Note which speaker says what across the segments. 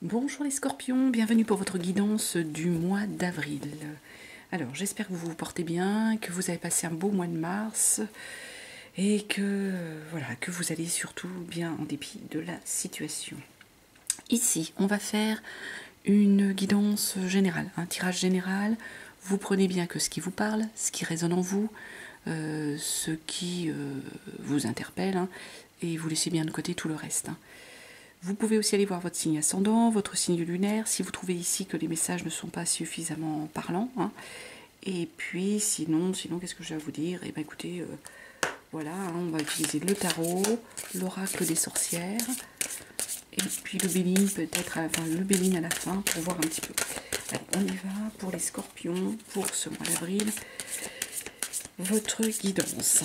Speaker 1: Bonjour les scorpions, bienvenue pour votre guidance du mois d'avril. Alors j'espère que vous vous portez bien, que vous avez passé un beau mois de mars et que, voilà, que vous allez surtout bien en dépit de la situation. Ici, on va faire une guidance générale, un tirage général. Vous prenez bien que ce qui vous parle, ce qui résonne en vous, ce qui vous interpelle, hein, et vous laissez bien de côté tout le reste. Vous pouvez aussi aller voir votre signe ascendant, votre signe lunaire, si vous trouvez ici que les messages ne sont pas suffisamment parlants. Hein. Et puis, sinon qu'est-ce que j'ai à vous dire? Eh bien, écoutez, voilà, hein, on va utiliser le tarot, l'oracle des sorcières, et puis le Béline peut-être, enfin le Béline à la fin, pour voir un petit peu. Allez, on y va pour les scorpions, pour ce mois d'avril. Votre guidance.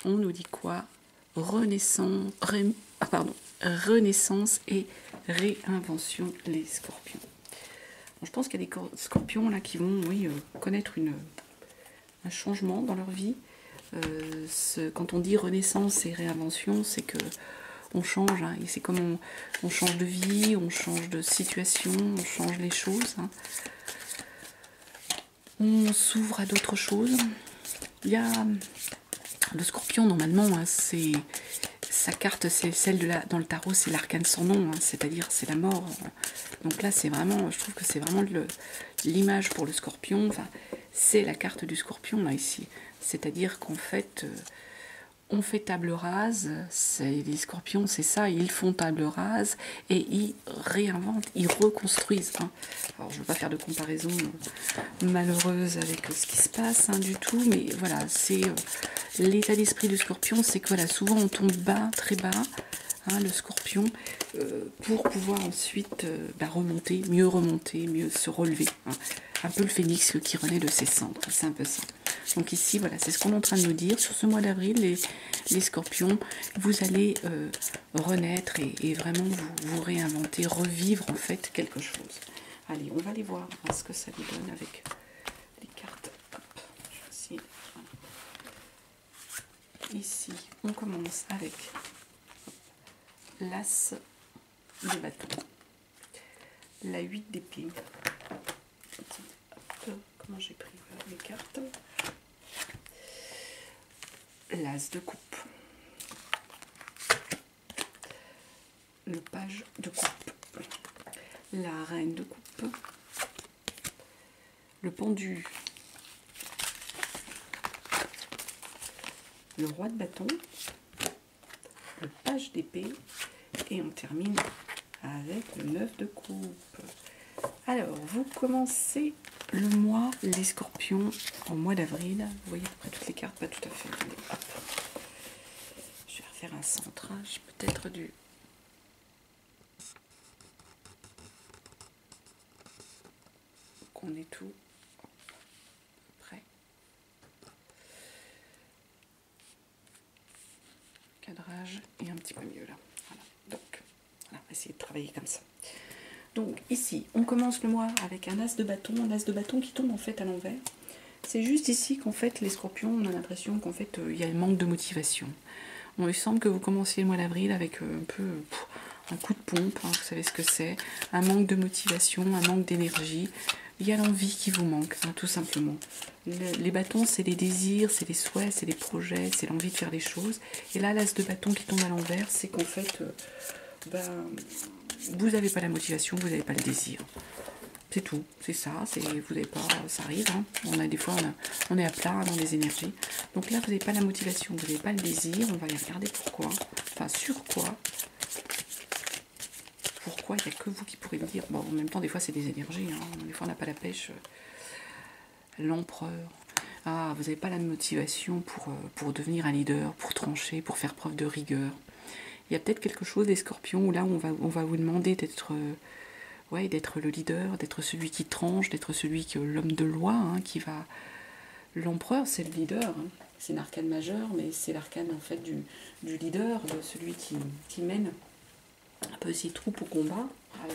Speaker 1: On nous dit quoi? Renaissance et réinvention, les scorpions. Bon, je pense qu'il y a des scorpions là qui vont, oui, connaître un changement dans leur vie. Quand on dit renaissance et réinvention, c'est que on change, hein, et c'est comme on change de vie, on change de situation, on change les choses. Hein. On s'ouvre à d'autres choses. Il y a le scorpion, normalement, hein, sa carte, c'est celle dans le tarot, c'est l'arcane sans nom, hein, c'est-à-dire c'est la mort. Donc là, c'est vraiment, je trouve que c'est vraiment l'image pour le scorpion. Enfin, c'est la carte du scorpion là ici. C'est-à-dire qu'en fait, on fait table rase. Les scorpions, c'est ça, ils font table rase et ils réinventent, ils reconstruisent. Hein. Alors, je ne veux pas faire de comparaison malheureuse avec ce qui se passe hein, du tout, mais voilà, c'est l'état d'esprit du scorpion, c'est que voilà, souvent on tombe bas, très bas, hein, le scorpion, pour pouvoir ensuite remonter, mieux se relever. Hein. Un peu le phénix qui renaît de ses cendres, c'est un peu ça. Donc ici, voilà, c'est ce qu'on est en train de nous dire. Sur ce mois d'avril, les scorpions, vous allez renaître et vraiment vous réinventer, revivre en fait quelque chose. Allez, on va aller voir hein, ce que ça nous donne avec les cartes. Hop, je vais ici, on commence avec l'as de bâton, la 8 d'épée. Comment j'ai pris les cartes? L'as de coupe, le page de coupe, la reine de coupe, le pendu, le roi de bâton, le page d'épée et on termine avec le 9 de coupe. Alors, vous commencez le mois, les scorpions, en mois d'avril. Vous voyez à peu près toutes les cartes, pas tout à fait. Hop. Je vais refaire un centrage, peut-être du... qu'on ait tout prêt. Cadrage et un petit peu mieux là. Voilà. Donc, on va essayer de travailler comme ça. Donc ici, on commence le mois avec un as de bâton qui tombe en fait à l'envers. C'est juste ici qu'en fait, les scorpions, on a l'impression qu'en fait, il y a un manque de motivation. On lui semble que vous commenciez le mois d'avril avec un peu un coup de pompe, hein, vous savez ce que c'est, un manque de motivation, un manque d'énergie. Il y a l'envie qui vous manque, hein, tout simplement. Les bâtons, c'est les désirs, c'est les souhaits, c'est les projets, c'est l'envie de faire des choses. Et là, l'as de bâton qui tombe à l'envers, c'est qu'en fait, vous n'avez pas la motivation, vous n'avez pas le désir. C'est tout, c'est ça, vous n'avez pas, ça arrive, hein. Des fois on est à plat dans les énergies. Donc là vous n'avez pas la motivation, vous n'avez pas le désir, on va aller regarder pourquoi, enfin sur quoi. Pourquoi, il n'y a que vous qui pourrez le dire. Bon, en même temps des fois c'est des énergies, hein. Des fois on n'a pas la pêche. L'empereur. Ah, vous n'avez pas la motivation pour devenir un leader, pour trancher, pour faire preuve de rigueur. Il y a peut-être quelque chose des scorpions où là on va vous demander d'être d'être le leader, d'être celui qui tranche, d'être celui qui l'homme de loi, hein, qui va... L'empereur, c'est le leader. Hein. c'est une arcane majeure, mais c'est l'arcane en fait du leader, de celui qui mène un peu ses troupes au combat.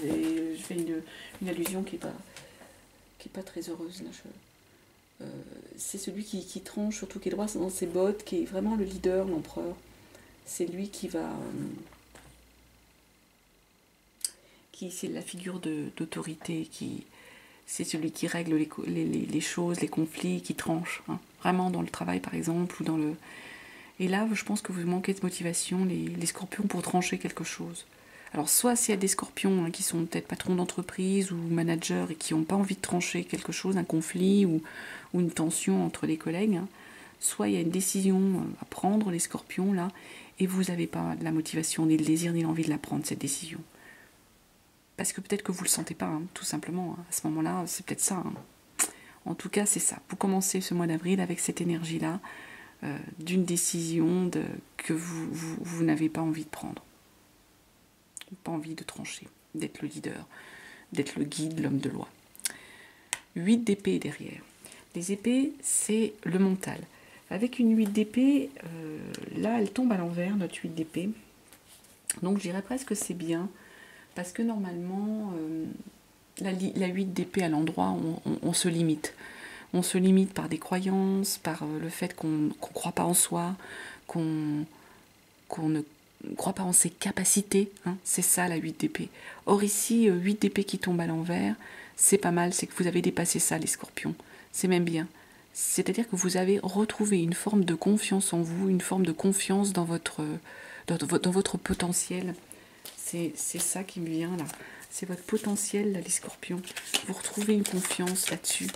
Speaker 1: Et je fais une allusion qui est pas très heureuse là. C'est celui qui tranche, surtout qui est droit dans ses bottes, qui est vraiment le leader, l'empereur. C'est lui qui va... c'est la figure d'autorité, c'est celui qui règle les choses, les conflits, qui tranche. Hein. Vraiment dans le travail par exemple, ou dans le... Et là, je pense que vous manquez de motivation, les scorpions, pour trancher quelque chose. Alors soit s'il y a des scorpions hein, qui sont peut-être patrons d'entreprise ou managers et qui n'ont pas envie de trancher quelque chose, un conflit ou une tension entre les collègues, hein, soit il y a une décision à prendre, les scorpions, là, et vous n'avez pas la motivation, ni le désir, ni l'envie de la prendre, cette décision. Parce que peut-être que vous ne le sentez pas, hein, tout simplement. À ce moment-là, c'est peut-être ça. Hein. En tout cas, c'est ça. Vous commencez ce mois d'avril avec cette énergie-là, d'une décision que vous n'avez pas envie de prendre. Pas envie de trancher, d'être le leader, d'être le guide, l'homme de loi. 8 d'épée derrière. Les épées, c'est le mental. Avec une 8 d'épée, là, elle tombe à l'envers, notre 8 d'épée. Donc, je dirais presque que c'est bien, parce que normalement, la 8 d'épée à l'endroit, on se limite. On se limite par des croyances, par le fait qu'on ne croit pas en soi, qu'on ne croit pas en ses capacités. Hein, c'est ça la 8 d'épée. Or ici, 8 d'épée qui tombe à l'envers, c'est pas mal, c'est que vous avez dépassé ça, les scorpions. C'est même bien. C'est-à-dire que vous avez retrouvé une forme de confiance en vous, une forme de confiance dans votre potentiel. C'est ça qui me vient là. C'est votre potentiel, là, les scorpions. Vous retrouvez une confiance là-dessus.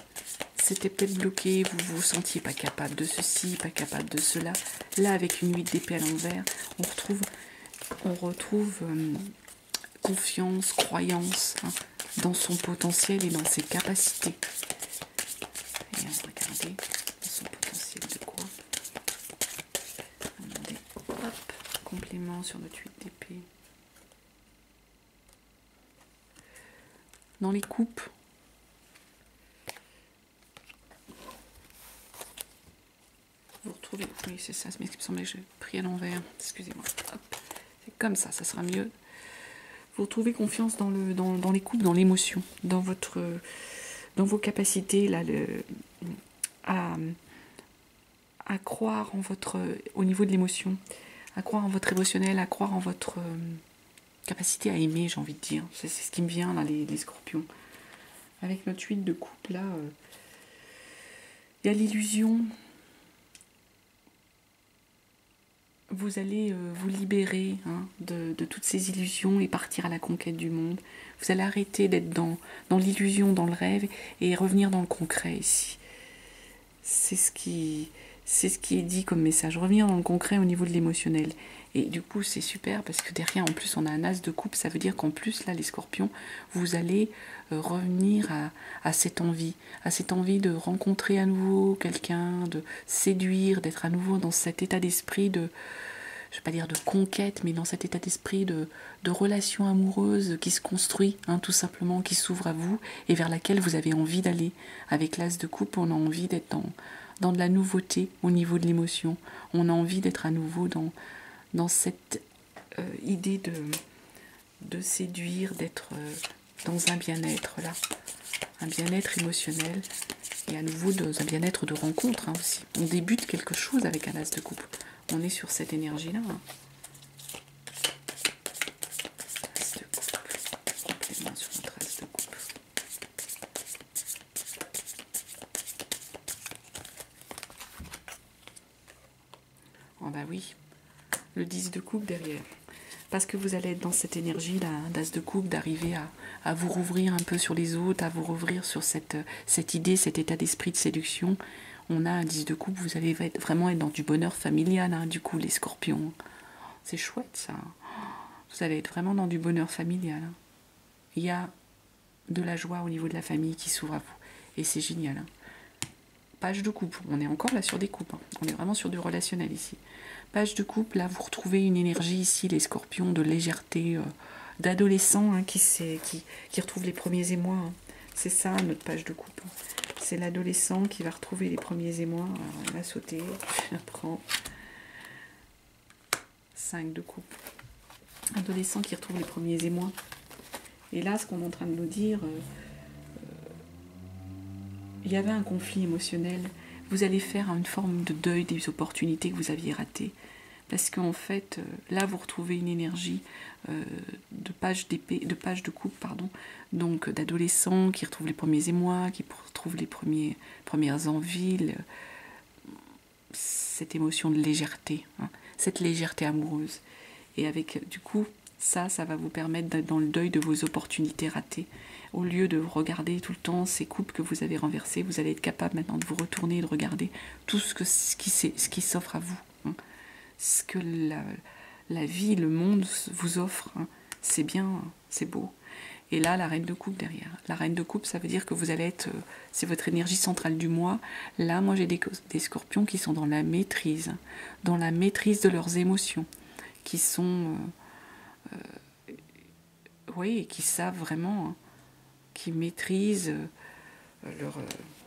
Speaker 1: C'était peut-être bloqué, vous vous sentiez pas capable de ceci, pas capable de cela. Là, avec une 8 d'épée à l'envers, on retrouve confiance, croyance hein, dans son potentiel et dans ses capacités. Et on va regarder son potentiel de quoi. Regardez, hop, complément sur notre 8 d'épée. Dans les coupes, vous retrouvez, oui c'est ça, mais il me semblait que j'ai pris à l'envers, excusez-moi, c'est comme ça, ça sera mieux. Vous retrouvez confiance dans les coupes, dans l'émotion, dans vos capacités là, à croire en au niveau de l'émotion, à croire en votre émotionnel, à croire en votre capacité à aimer, j'ai envie de dire. C'est ce qui me vient là, les scorpions. Avec notre 8 de coupe là, il y a l'illusion. Vous allez vous libérer hein, de toutes ces illusions et partir à la conquête du monde. Vous allez arrêter d'être dans l'illusion, dans le rêve et revenir dans le concret ici. C'est ce qui est dit comme message. Revenir dans le concret au niveau de l'émotionnel. Et du coup, c'est super parce que derrière, en plus, on a un as de coupe. Ça veut dire qu'en plus, là, les scorpions, vous allez revenir à cette envie de rencontrer à nouveau quelqu'un, de séduire, d'être à nouveau dans cet état d'esprit de, je ne vais pas dire de conquête, mais dans cet état d'esprit de relation amoureuse qui se construit, hein, tout simplement, qui s'ouvre à vous et vers laquelle vous avez envie d'aller. Avec l'as de coupe, on a envie d'être dans de la nouveauté au niveau de l'émotion. On a envie d'être à nouveau dans cette idée de séduire, d'être dans un bien-être là, un bien-être émotionnel et à nouveau dans un bien-être de rencontre hein, aussi. On débute quelque chose avec un as de coupe. On est sur cette énergie-là. Hein. As de coupe. Complément sur notre as de coupe. Oh bah oui, le 10 de coupe derrière. Parce que vous allez être dans cette énergie-là, d'as de coupe, d'arriver à vous rouvrir un peu sur les autres, à vous rouvrir sur cette idée, cet état d'esprit de séduction. On a un 10 de coupe, vous allez vraiment être dans du bonheur familial, hein, du coup, les scorpions. C'est chouette, ça. Vous allez être vraiment dans du bonheur familial. Hein. Il y a de la joie au niveau de la famille qui s'ouvre à vous. Et c'est génial. Hein. Page de coupe, on est encore là sur des coupes. Hein. On est vraiment sur du relationnel ici. Page de coupe, là, vous retrouvez une énergie ici, les scorpions, de légèreté, d'adolescents hein, qui retrouvent les premiers émois. Hein. C'est ça, notre page de coupe. C'est l'adolescent qui va retrouver les premiers émois. Alors, on va sauter, je la prends. 5 de coupe. Adolescent qui retrouve les premiers émois. Et là, ce qu'on est en train de nous dire, il y avait un conflit émotionnel. Vous allez faire une forme de deuil des opportunités que vous aviez ratées. Parce qu'en fait, là, vous retrouvez une énergie de page d'épée, de page de coupe, pardon, donc d'adolescents qui retrouvent les premiers émois, qui retrouvent les premières envies, cette émotion de légèreté, hein, cette légèreté amoureuse. Et avec, du coup, ça va vous permettre d'être dans le deuil de vos opportunités ratées. Au lieu de regarder tout le temps ces coupes que vous avez renversées, vous allez être capable maintenant de vous retourner et de regarder tout ce qui s'offre à vous. Hein. Ce que la vie, le monde vous offre, hein. C'est bien, c'est beau. Et là, la reine de coupe derrière. La reine de coupe, ça veut dire que vous allez être... c'est votre énergie centrale du mois. Là, moi, j'ai des scorpions qui sont dans la maîtrise de leurs émotions, qui sont... oui, qui savent vraiment, hein, qui maîtrisent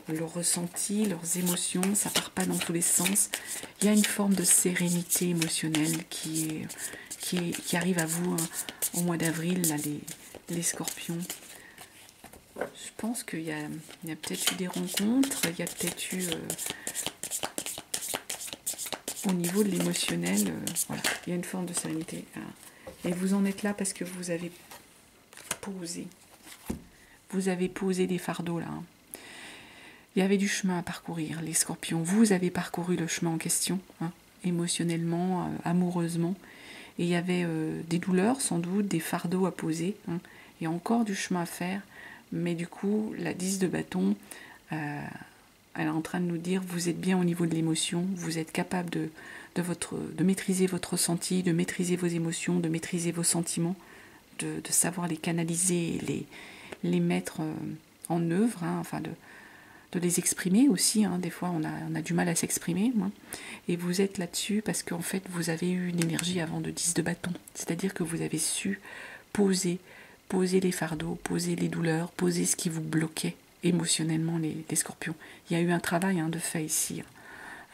Speaker 1: leurs ressentis, leurs émotions, ça part pas dans tous les sens. Il y a une forme de sérénité émotionnelle qui arrive à vous, hein, au mois d'avril, là, les scorpions. Je pense qu'il y a peut-être eu des rencontres, il y a peut-être eu au niveau de l'émotionnel, voilà, il y a une forme de sérénité. Et vous en êtes là parce que vous avez posé. Vous avez posé des fardeaux là. Hein. Il y avait du chemin à parcourir, les scorpions. Vous avez parcouru le chemin en question, hein, émotionnellement, amoureusement. Et il y avait des douleurs, sans doute, des fardeaux à poser. Hein. Il y a encore du chemin à faire. Mais du coup, la 10 de bâton, elle est en train de nous dire, vous êtes bien au niveau de l'émotion, vous êtes capable de maîtriser votre ressenti, de maîtriser vos émotions, de maîtriser vos sentiments, de savoir les canaliser et les mettre en œuvre, hein, enfin de les exprimer aussi, hein. Des fois on a du mal à s'exprimer, hein. Et vous êtes là-dessus parce qu'en fait vous avez eu une énergie avant de 10 de bâton, c'est-à-dire que vous avez su poser les fardeaux, poser les douleurs, poser ce qui vous bloquait émotionnellement les scorpions. Il y a eu un travail, hein, de fait ici, hein.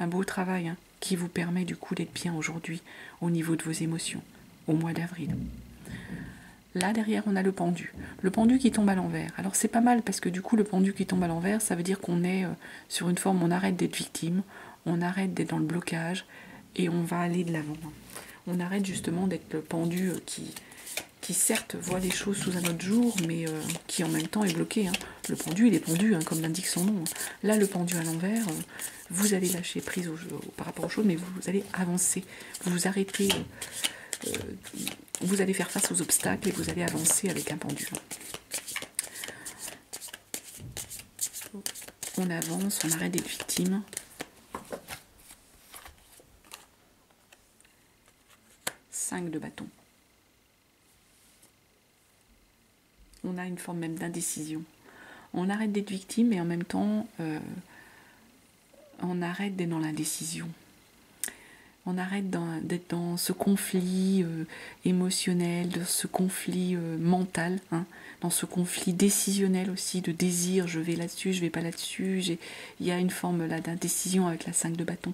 Speaker 1: Un beau travail, hein, qui vous permet du coup d'être bien aujourd'hui au niveau de vos émotions, au mois d'avril. Là, derrière, on a le pendu. Le pendu qui tombe à l'envers. Alors, c'est pas mal parce que du coup, le pendu qui tombe à l'envers, ça veut dire qu'on est sur une forme, on arrête d'être victime, on arrête d'être dans le blocage et on va aller de l'avant. On arrête justement d'être le pendu qui certes voit les choses sous un autre jour, mais qui en même temps est bloqué. Hein. Le pendu, il est pendu, hein, comme l'indique son nom. Là, le pendu à l'envers, vous allez lâcher prise par rapport aux choses, mais vous allez avancer. Vous vous arrêtez... vous allez faire face aux obstacles et vous allez avancer avec un pendu. On avance, on arrête d'être victime. Cinq de bâton. On a une forme même d'indécision. On arrête d'être victime et en même temps, on arrête d'être dans l'indécision. On arrête d'être dans ce conflit émotionnel, de ce conflit mental, hein, dans ce conflit décisionnel aussi, de désir, je vais là-dessus, je vais pas là-dessus. Il y a une forme là d'indécision avec la 5 de bâton.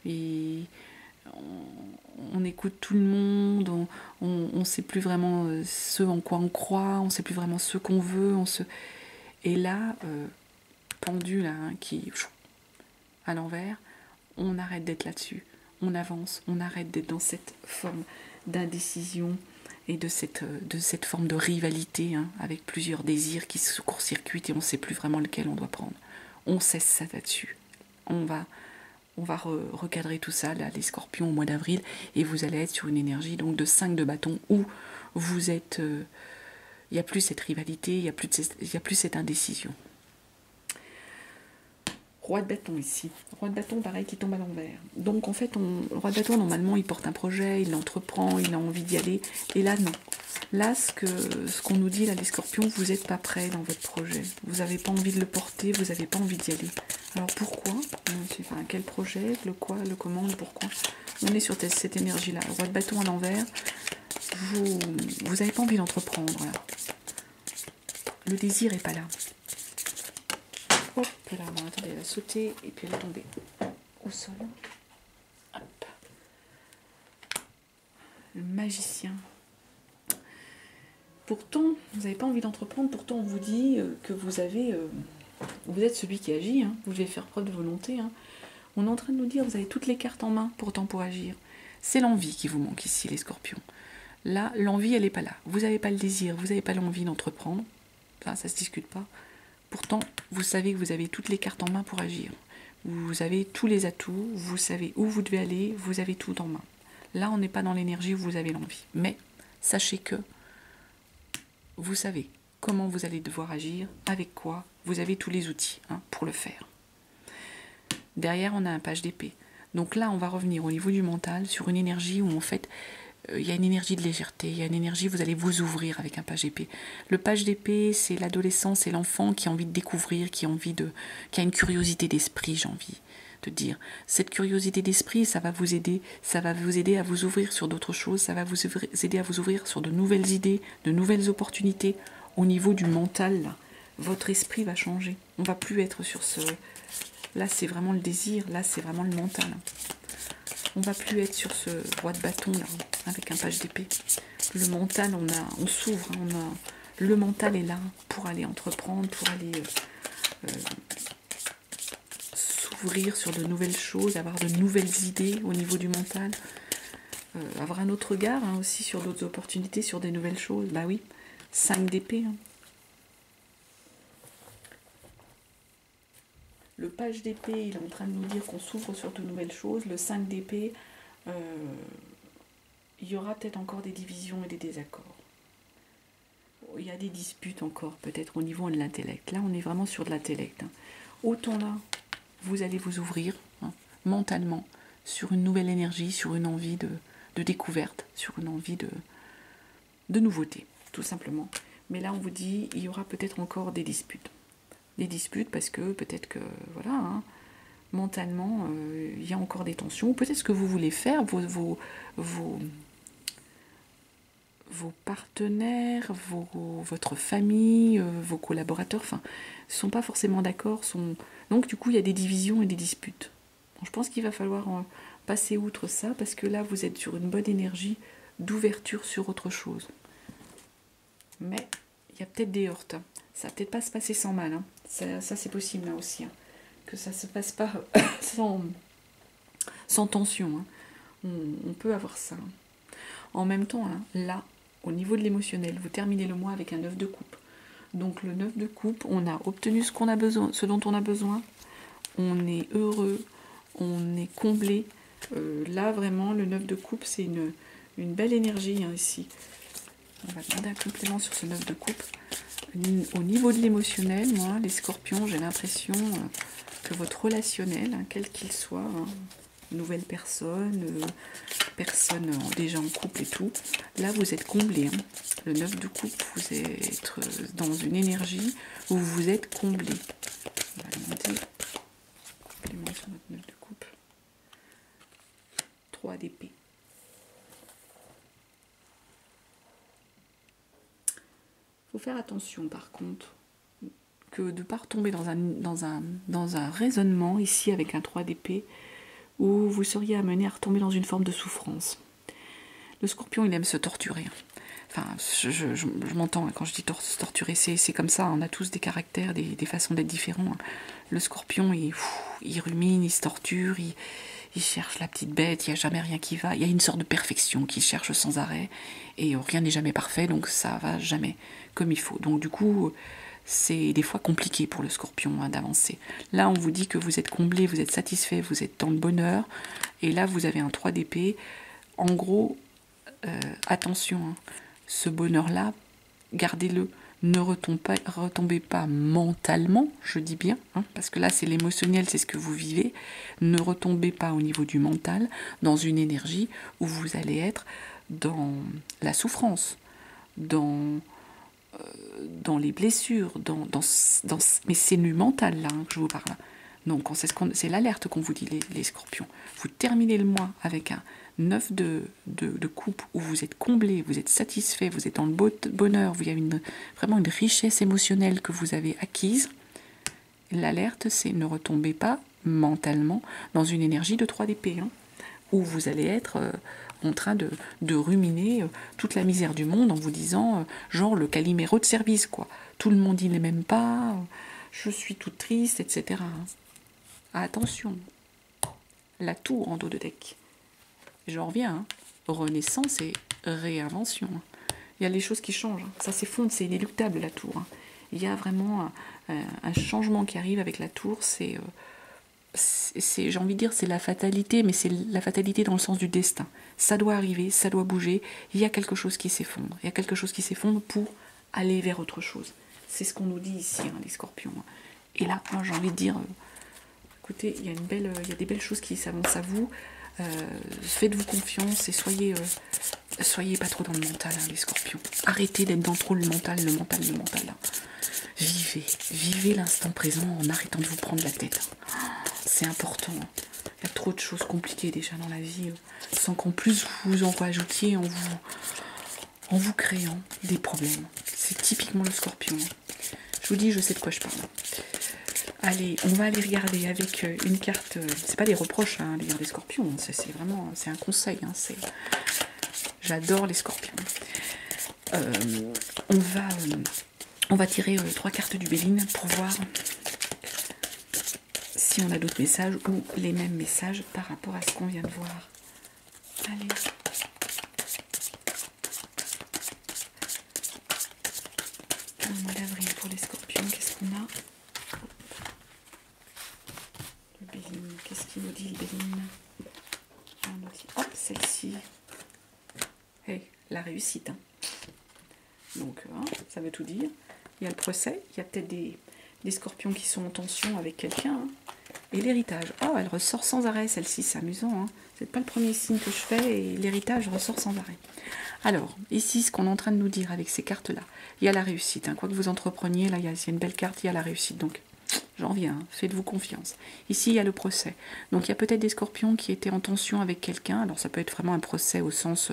Speaker 1: Et on écoute tout le monde, on ne sait plus vraiment ce en quoi on croit, on ne sait plus vraiment ce qu'on veut. Et là, pendu là, hein, qui à l'envers, on arrête d'être là-dessus. On avance, on arrête d'être dans cette forme d'indécision et de cette forme de rivalité, hein, avec plusieurs désirs qui se court-circuitent et on ne sait plus vraiment lequel on doit prendre. On cesse ça là-dessus. On va recadrer tout ça, là, les scorpions au mois d'avril, et vous allez être sur une énergie donc de 5 de bâton où vous êtes... il n'y a plus cette rivalité, il n'y a plus cette indécision. Roi de bâton ici. Roi de bâton, pareil, qui tombe à l'envers. Donc, en fait, le roi de bâton, normalement, il porte un projet, il l'entreprend, il a envie d'y aller. Et là, non. Là, ce qu'on nous dit, là, les scorpions, vous n'êtes pas prêts dans votre projet. Vous n'avez pas envie de le porter, vous n'avez pas envie d'y aller. Alors, pourquoi? Enfin, quel projet? Le quoi? Le comment? Le pourquoi? On est sur cette énergie-là. Le roi de bâton à l'envers, vous n'avez pas envie d'entreprendre. Voilà. Le désir n'est pas là. Hop là, non, attendez, elle a sauté et puis elle est tombée au sol. Hop. Le magicien. Pourtant, vous n'avez pas envie d'entreprendre, pourtant on vous dit que vous êtes celui qui agit, hein. Vous devez faire preuve de volonté. Hein. On est en train de nous dire, vous avez toutes les cartes en main pourtant pour agir. C'est l'envie qui vous manque ici, les scorpions. Là, l'envie, elle n'est pas là. Vous n'avez pas le désir, vous n'avez pas l'envie d'entreprendre. Ça ne se discute pas. Pourtant, vous savez que vous avez toutes les cartes en main pour agir. Vous avez tous les atouts, vous savez où vous devez aller, vous avez tout en main. Là, on n'est pas dans l'énergie où vous avez l'envie. Mais sachez que vous savez comment vous allez devoir agir, avec quoi. Vous avez tous les outils pour le faire. Derrière, on a un page d'épée. Donc là, on va revenir au niveau du mental sur une énergie où en fait, il y a une énergie de légèreté, il y a une énergie, vous allez vous ouvrir avec un page d'épée. Le page d'épée, c'est l'adolescent, c'est l'enfant qui a envie de découvrir, qui a une curiosité d'esprit, j'ai envie de dire. Cette curiosité d'esprit, ça va vous aider à vous ouvrir sur d'autres choses, ça va vous aider à vous ouvrir sur de nouvelles idées, de nouvelles opportunités. Au niveau du mental, là, votre esprit va changer. On ne va plus être sur ce... Là, c'est vraiment le désir, là, c'est vraiment le mental. On ne va plus être sur ce roi de bâton, là, avec un page d'épée. Le mental, on s'ouvre, le mental est là pour aller entreprendre, pour aller s'ouvrir sur de nouvelles choses, avoir de nouvelles idées au niveau du mental, avoir un autre regard aussi sur d'autres opportunités, sur des nouvelles choses. Bah oui, 5 d'épée. Le page d'épée, il est en train de nous dire qu'on s'ouvre sur de nouvelles choses. Le 5 d'épée, il y aura peut-être encore des divisions et des désaccords. Il y a des disputes encore, peut-être au niveau de l'intellect. Là, on est vraiment sur de l'intellect. Autant là, vous allez vous ouvrir mentalement sur une nouvelle énergie, sur une envie de découverte, sur une envie de nouveauté, tout simplement. Mais là, on vous dit, il y aura peut-être encore des disputes. Des disputes parce que peut-être que, voilà, mentalement, il y a encore des tensions. Peut-être ce que vous voulez faire, vos partenaires, votre famille, vos collaborateurs, enfin, ne sont pas forcément d'accord. Donc, du coup, il y a des divisions et des disputes. Donc, je pense qu'il va falloir passer outre ça parce que là, vous êtes sur une bonne énergie d'ouverture sur autre chose. Mais il y a peut-être des heurts. Ça va peut-être pas se passer sans mal. Ça c'est possible là aussi. Que ça se passe pas sans tension. On peut avoir ça. En même temps, là, au niveau de l'émotionnel, vous terminez le mois avec un 9 de coupe. Donc le 9 de coupe, on a obtenu ce dont on a besoin. On est heureux, on est comblé. Là, vraiment, le 9 de coupe, c'est une belle énergie ici. On va demander un complément sur ce 9 de coupe. Au niveau de l'émotionnel, moi, les scorpions, j'ai l'impression que votre relationnel, quel qu'il soit, nouvelle personne, personne déjà en couple et tout, là vous êtes comblé. Le 9 de coupe, vous êtes dans une énergie où vous êtes comblé. On va demander complément sur notre 9 de coupe. 3 d'épée. Il faut faire attention par contre que de ne pas retomber dans un raisonnement ici avec un 3 d'épée où vous seriez amené à retomber dans une forme de souffrance. Le scorpion, il aime se torturer. Enfin, je m'entends quand je dis se torturer, c'est comme ça, on a tous des caractères, des façons d'être différents. Le scorpion, il rumine, il se torture, il cherche la petite bête, il n'y a jamais rien qui va. Il y a une sorte de perfection qu'il cherche sans arrêt. Et rien n'est jamais parfait, donc ça va jamais comme il faut. Donc du coup, c'est des fois compliqué pour le scorpion d'avancer. Là, on vous dit que vous êtes comblé, vous êtes satisfait, vous êtes dans le bonheur. Et là, vous avez un 3 d'épée. En gros, attention, ce bonheur-là, gardez-le. Ne retombez pas mentalement, je dis bien, parce que là c'est l'émotionnel, c'est ce que vous vivez. Ne retombez pas au niveau du mental dans une énergie où vous allez être dans la souffrance, dans les blessures, mais c'est du mental là que je vous parle. Donc c'est l'alerte qu'on vous dit les scorpions. Vous terminez le mois avec un 9 de coupe où vous êtes comblé, vous êtes satisfait, vous êtes dans le bonheur, vous avez vraiment une richesse émotionnelle que vous avez acquise. L'alerte, c'est ne retombez pas mentalement dans une énergie de 3DP, hein, où vous allez être en train de ruminer toute la misère du monde en vous disant, genre le Calimero de service, quoi. Tout le monde, il ne m'aime pas, je suis toute triste, etc. Attention, la tour en dos de deck. J'en reviens, hein. Renaissance et réinvention. Il y a les choses qui changent. Ça s'effondre, c'est inéluctable, la tour. Il y a vraiment un changement qui arrive avec la tour. C'est, j'ai envie de dire, c'est la fatalité, mais c'est la fatalité dans le sens du destin. Ça doit arriver, ça doit bouger. Il y a quelque chose qui s'effondre. Il y a quelque chose qui s'effondre pour aller vers autre chose. C'est ce qu'on nous dit ici, hein, les scorpions. Et là, moi, j'ai envie de dire, écoutez, il y a des belles choses qui s'avancent à vous. Faites-vous confiance et soyez pas trop dans le mental, hein, les scorpions. Arrêtez d'être dans trop le mental. Là. Vivez l'instant présent en arrêtant de vous prendre la tête. C'est important. Il y a trop de choses compliquées déjà dans la vie, sans qu'en plus vous en rajoutiez en vous créant des problèmes. C'est typiquement le scorpion. Je vous dis, je sais de quoi je parle. Allez, on va aller regarder avec une carte. C'est pas des reproches, hein, les scorpions. C'est vraiment, c'est un conseil. Hein, j'adore les scorpions. On va tirer 3 cartes du Béline pour voir si on a d'autres messages ou les mêmes messages par rapport à ce qu'on vient de voir. Allez. Le mois d'avril pour les scorpions, qu'est-ce qu'on a? Le Béline, qu'est-ce qu'il nous dit le Béline? Hop, celle-ci. Hey, la réussite. Hein. Donc, hein, ça veut tout dire. Il y a le procès, il y a peut-être des scorpions qui sont en tension avec quelqu'un. Hein. Et l'héritage. Oh, elle ressort sans arrêt, celle-ci, c'est amusant. Hein. C'est pas le premier signe que je fais et l'héritage ressort sans arrêt. Alors, ici, ce qu'on est en train de nous dire avec ces cartes-là, il y a la réussite. Hein. Quoi que vous entrepreniez, là, il y a une belle carte, il y a la réussite. Donc, j'en viens, hein. Faites-vous confiance. Ici, il y a le procès. Donc, il y a peut-être des scorpions qui étaient en tension avec quelqu'un. Alors, ça peut être vraiment un procès au sens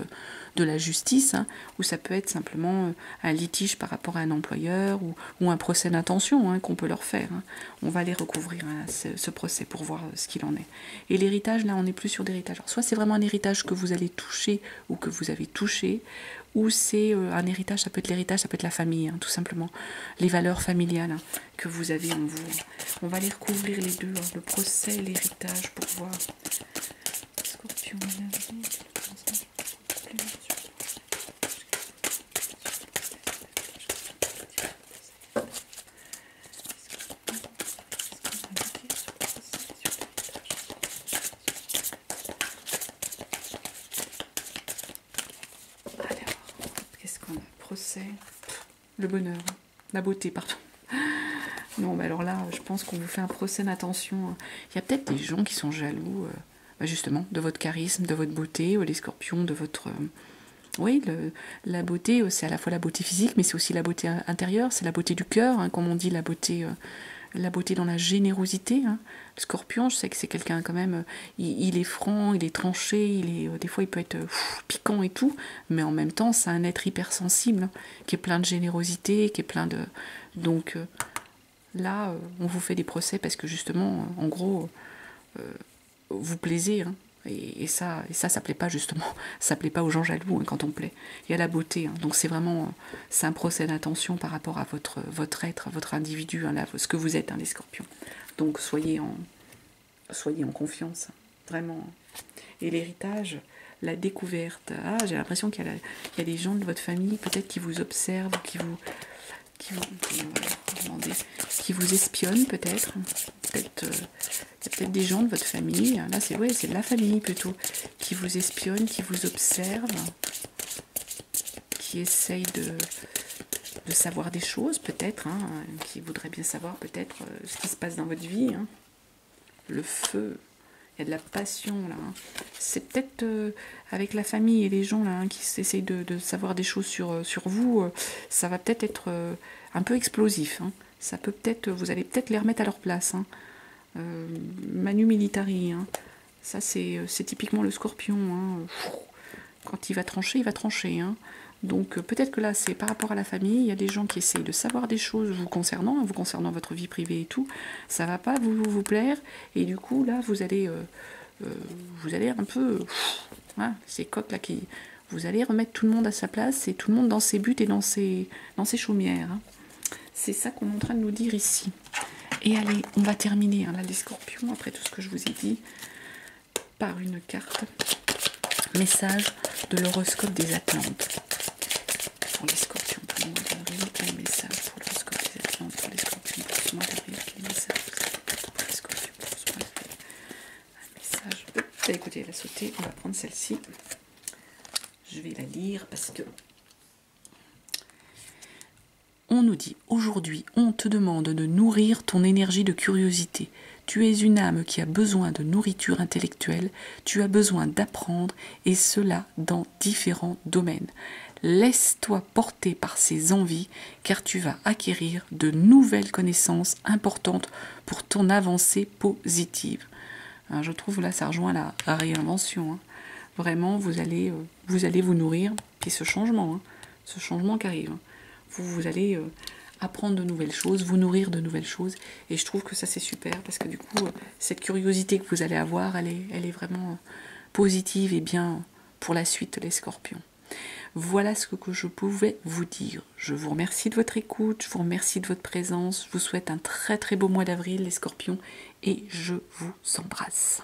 Speaker 1: de la justice, hein, ou ça peut être simplement un litige par rapport à un employeur, ou un procès d'intention, hein, qu'on peut leur faire. Hein. On va aller recouvrir hein, ce procès pour voir ce qu'il en est. Et l'héritage, là, on n'est plus sur d'héritage. Alors, soit c'est vraiment un héritage que vous allez toucher, ou que vous avez touché, ou c'est un héritage, ça peut être l'héritage, ça peut être la famille, hein, tout simplement. Les valeurs familiales hein, que vous avez en vous. On va aller recouvrir les deux, hein, le procès et l'héritage, pour voir. Scorpion, procès, le bonheur, la beauté, pardon. Non, mais alors là, je pense qu'on vous fait un procès d'intention. Il y a peut-être des gens qui sont jaloux, justement, de votre charisme, de votre beauté, les scorpions, de votre... Oui, la beauté, c'est à la fois la beauté physique, mais c'est aussi la beauté intérieure, c'est la beauté du cœur, hein, comme on dit, la beauté dans la générosité. Hein. Le scorpion, je sais que c'est quelqu'un quand même, il est franc, il est tranché, des fois il peut être piquant et tout, mais en même temps, c'est un être hypersensible, hein, qui est plein de générosité, qui est plein de... Donc là, on vous fait des procès parce que justement, en gros, vous plaisez, hein. Et ça plaît pas justement, ça plaît pas aux gens jaloux hein, quand on plaît. Il y a la beauté, hein. Donc c'est vraiment, c'est un procès d'intention par rapport à votre être, à votre individu, hein, là, ce que vous êtes, hein, les scorpions. Donc soyez en confiance, hein, vraiment. Et l'héritage, la découverte, j'ai l'impression qu'il y a des gens de votre famille peut-être qui vous observent, qui vous espionnent peut-être. Il y a peut-être des gens de votre famille, là c'est de la famille plutôt, qui vous espionnent, qui vous observent, qui essayent de savoir des choses peut-être, hein, qui voudraient bien savoir peut-être ce qui se passe dans votre vie. Hein. Le feu, il y a de la passion là. Hein. C'est peut-être avec la famille et les gens là hein, qui essayent de savoir des choses sur vous, ça va peut-être être un peu explosif. Hein. Ça peut peut-être, vous allez peut-être les remettre à leur place. Hein. Manu Militari, hein. Ça c'est typiquement le scorpion. Hein. Quand il va trancher, il va trancher. Hein. Donc peut-être que là, c'est par rapport à la famille, il y a des gens qui essayent de savoir des choses vous concernant votre vie privée et tout, ça va pas vous plaire, et du coup là, vous allez un peu, voilà, ces coques là qui, vous allez remettre tout le monde à sa place, et tout le monde dans ses buts et dans ses chaumières. Hein. C'est ça qu'on est en train de nous dire ici. Et allez, on va terminer, hein, là, les scorpions, après tout ce que je vous ai dit, par une carte. Message de l'horoscope des Atlantes. Pour les scorpions, pour le mois d'avril, quel message pour l'horoscope des Atlantes, pour les scorpions, pour ce mois d'avril, quel message pour les scorpions, pour ce mois d'avril. Un message. Écoutez, elle a sauté, on va prendre celle-ci. Je vais la lire parce que on nous dit, aujourd'hui, on te demande de nourrir ton énergie de curiosité. Tu es une âme qui a besoin de nourriture intellectuelle, tu as besoin d'apprendre, et cela dans différents domaines. Laisse-toi porter par ces envies, car tu vas acquérir de nouvelles connaissances importantes pour ton avancée positive. Alors, je trouve là, ça rejoint la réinvention. Hein. Vraiment, vous allez vous nourrir, et ce changement qui arrive. Vous allez apprendre de nouvelles choses, vous nourrir de nouvelles choses, et je trouve que ça c'est super, parce que du coup, cette curiosité que vous allez avoir, elle est vraiment positive et bien pour la suite, les scorpions. Voilà ce que je pouvais vous dire. Je vous remercie de votre écoute, je vous remercie de votre présence, je vous souhaite un très très beau mois d'avril, les scorpions, et je vous embrasse.